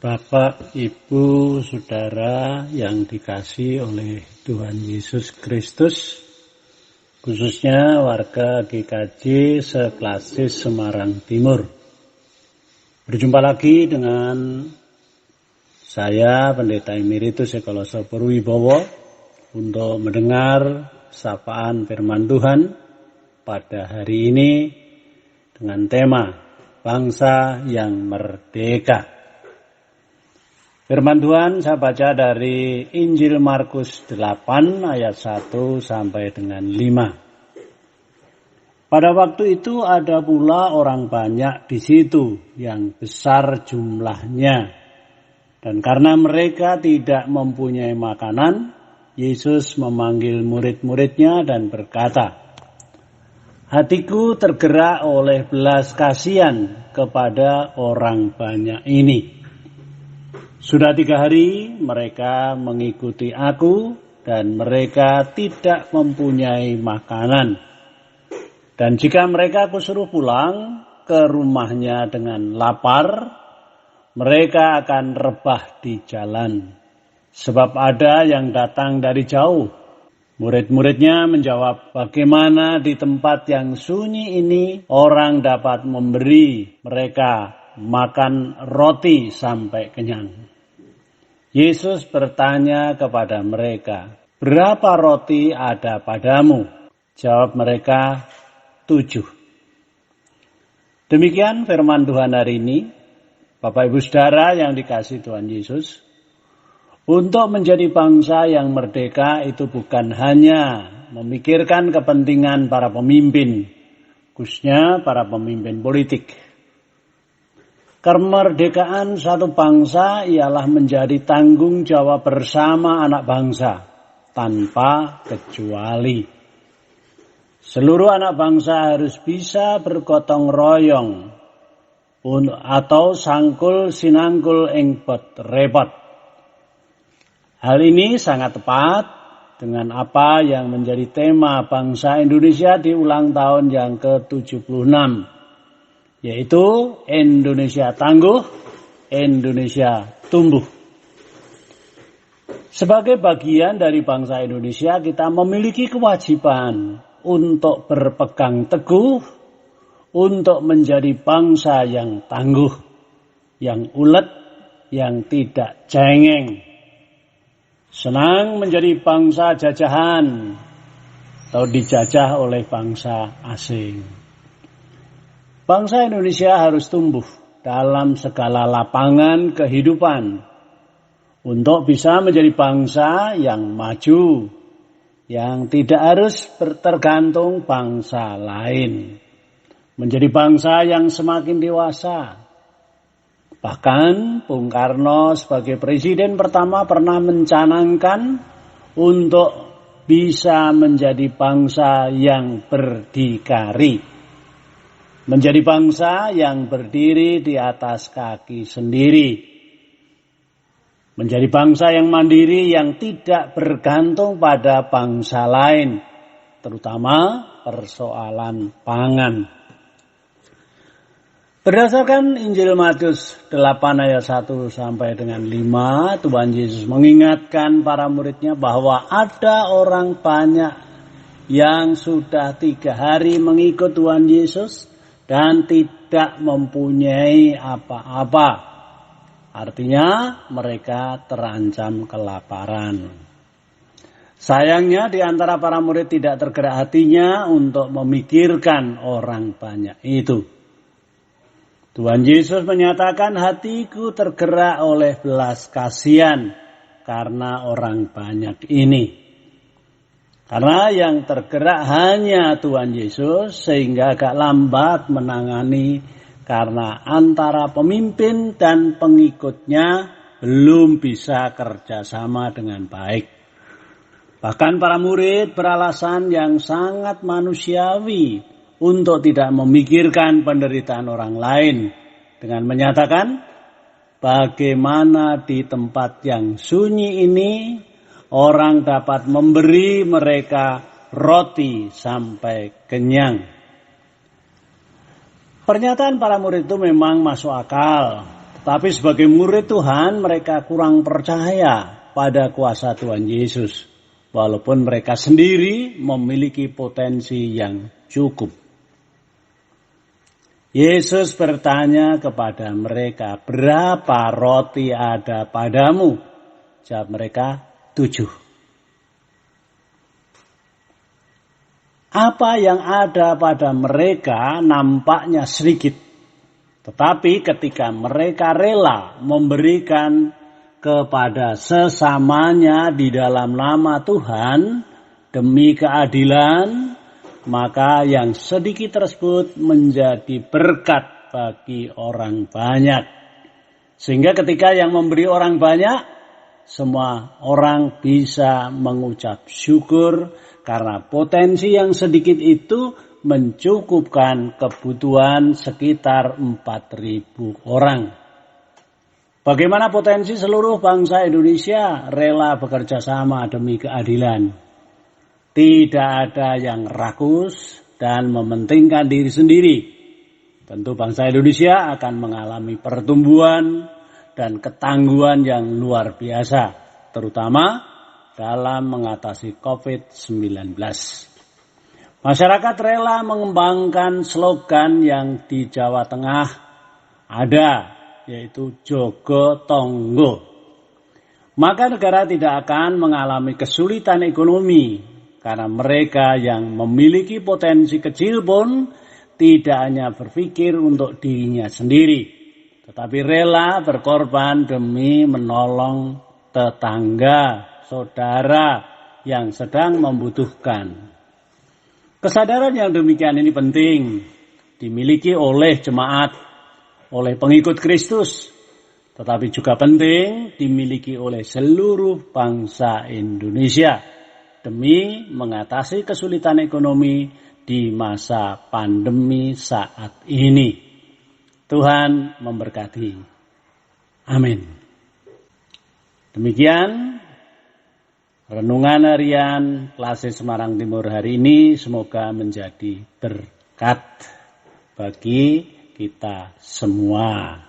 Bapak, Ibu, Saudara yang dikasihi oleh Tuhan Yesus Kristus, khususnya warga GKJ Seklasis Semarang Timur. Berjumpa lagi dengan saya, Pendeta Emeritus Ekoloso Purwibowo, untuk mendengar sapaan firman Tuhan pada hari ini dengan tema Bangsa yang Merdeka. Firman Tuhan saya baca dari Injil Markus 8 ayat 1 sampai dengan 5. Pada waktu itu ada pula orang banyak di situ yang besar jumlahnya. Dan karena mereka tidak mempunyai makanan, Yesus memanggil murid-muridnya dan berkata, "Hatiku tergerak oleh belas kasihan kepada orang banyak ini. Sudah 3 hari mereka mengikuti aku dan mereka tidak mempunyai makanan. Dan jika mereka aku suruh pulang ke rumahnya dengan lapar, mereka akan rebah di jalan. Sebab ada yang datang dari jauh." Murid-muridnya menjawab, "Bagaimana di tempat yang sunyi ini orang dapat memberi mereka makan roti sampai kenyang?" Yesus bertanya kepada mereka, "Berapa roti ada padamu?" Jawab mereka, 7. Demikian firman Tuhan hari ini. Bapak Ibu Saudara yang dikasihi Tuhan Yesus, untuk menjadi bangsa yang merdeka itu bukan hanya memikirkan kepentingan para pemimpin, khususnya para pemimpin politik. Kemerdekaan satu bangsa ialah menjadi tanggung jawab bersama anak bangsa tanpa kecuali. Seluruh anak bangsa harus bisa bergotong royong atau sangkul sinangkul ing repot. Hal ini sangat tepat dengan apa yang menjadi tema bangsa Indonesia di ulang tahun yang ke-76. Yaitu Indonesia tangguh, Indonesia tumbuh. Sebagai bagian dari bangsa Indonesia, kita memiliki kewajiban untuk berpegang teguh, untuk menjadi bangsa yang tangguh, yang ulet, yang tidak cengeng. Senang menjadi bangsa jajahan atau dijajah oleh bangsa asing. Bangsa Indonesia harus tumbuh dalam segala lapangan kehidupan untuk bisa menjadi bangsa yang maju, yang tidak harus tergantung bangsa lain. Menjadi bangsa yang semakin dewasa. Bahkan Bung Karno sebagai presiden pertama pernah mencanangkan untuk bisa menjadi bangsa yang berdikari. Menjadi bangsa yang berdiri di atas kaki sendiri. Menjadi bangsa yang mandiri, yang tidak bergantung pada bangsa lain. Terutama persoalan pangan. Berdasarkan Injil Matius 8 ayat 1 sampai dengan 5, Tuhan Yesus mengingatkan para muridnya bahwa ada orang banyak yang sudah 3 hari mengikut Tuhan Yesus dan tidak mempunyai apa-apa. Artinya mereka terancam kelaparan. Sayangnya di antara para murid tidak tergerak hatinya untuk memikirkan orang banyak itu. Tuhan Yesus menyatakan, "Hatiku tergerak oleh belas kasihan karena orang banyak ini." Karena yang tergerak hanya Tuhan Yesus, sehingga agak lambat menangani karena antara pemimpin dan pengikutnya belum bisa kerjasama dengan baik. Bahkan para murid beralasan yang sangat manusiawi untuk tidak memikirkan penderitaan orang lain dengan menyatakan, "Bagaimana di tempat yang sunyi ini orang dapat memberi mereka roti sampai kenyang." Pernyataan para murid itu memang masuk akal. Tapi sebagai murid Tuhan, mereka kurang percaya pada kuasa Tuhan Yesus. Walaupun mereka sendiri memiliki potensi yang cukup. Yesus bertanya kepada mereka, berapa roti ada padamu? Jawab mereka, 7. Apa yang ada pada mereka nampaknya sedikit. Tetapi ketika mereka rela memberikan kepada sesamanya di dalam nama Tuhan demi keadilan, maka yang sedikit tersebut menjadi berkat bagi orang banyak. Sehingga ketika yang memberi orang banyak, semua orang bisa mengucap syukur karena potensi yang sedikit itu mencukupkan kebutuhan sekitar 4.000 orang. Bagaimana potensi seluruh bangsa Indonesia rela bekerja sama demi keadilan? Tidak ada yang rakus dan mementingkan diri sendiri. Tentu bangsa Indonesia akan mengalami pertumbuhan dan ketangguhan yang luar biasa, terutama dalam mengatasi COVID-19. Masyarakat rela mengembangkan slogan yang di Jawa Tengah ada, yaitu Jogo Tonggo. Maka negara tidak akan mengalami kesulitan ekonomi, karena mereka yang memiliki potensi kecil pun tidak hanya berpikir untuk dirinya sendiri, tetapi rela berkorban demi menolong tetangga, saudara yang sedang membutuhkan. Kesadaran yang demikian ini penting dimiliki oleh jemaat, oleh pengikut Kristus, tetapi juga penting dimiliki oleh seluruh bangsa Indonesia demi mengatasi kesulitan ekonomi di masa pandemi saat ini. Tuhan memberkati. Amin. Demikian renungan harian Klase Semarang Timur hari ini, semoga menjadi berkat bagi kita semua.